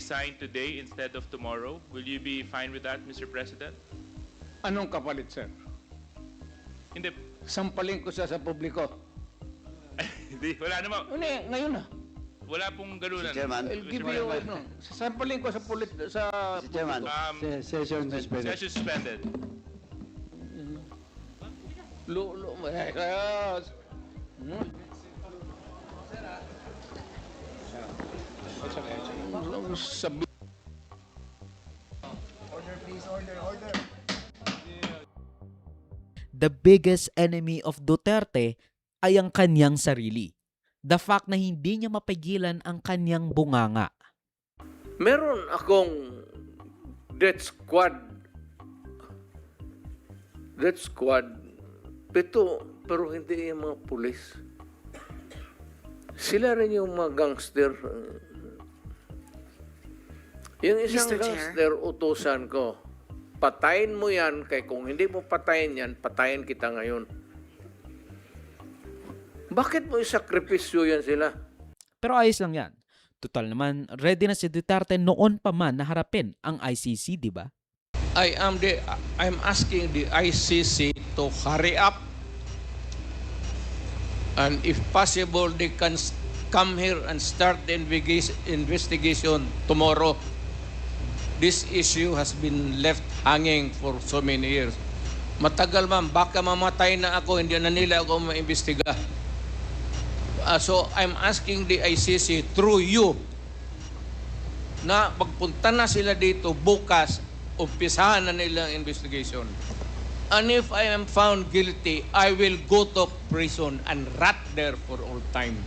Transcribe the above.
resign today instead of tomorrow. Will you be fine with that, Mr. President? Anong kapalit, sir? Hindi. Sampalin ko siya sa publiko. Hindi. Wala naman. Ngayon na. Wala pong ganunan. Mr. Chairman. I'll give you, no. Sampalin ko sa Mr. Chairman. Session suspended. Session suspended. Sabi. The biggest enemy of Duterte ay ang kanyang sarili. The fact na hindi niya mapigilan ang kanyang bunganga. Meron akong death squad. Death squad. Pero hindi yung mga pulis. Sila rin yung mga gangster. Yung isang Mr. Chair. gangster, utusan ko. Patayin mo yan, kaya kung hindi mo patayin yan, patayin kita ngayon. Bakit mo isakripisyo yan sila? Pero ayos lang yan. Total naman, ready na si Duterte noon pa man na harapin ang ICC, di ba? I'm asking the ICC to hurry up, and if possible they can come here and start the investigation tomorrow. This issue has been left hanging for so many years. Matagal man, baka mamatay na ako, hindi na nila ako maimbestiga. So I'm asking the ICC through you na pagpunta na sila dito bukas, umpisahan na nila ang investigation. And if I am found guilty, I will go to prison and rot there for all time.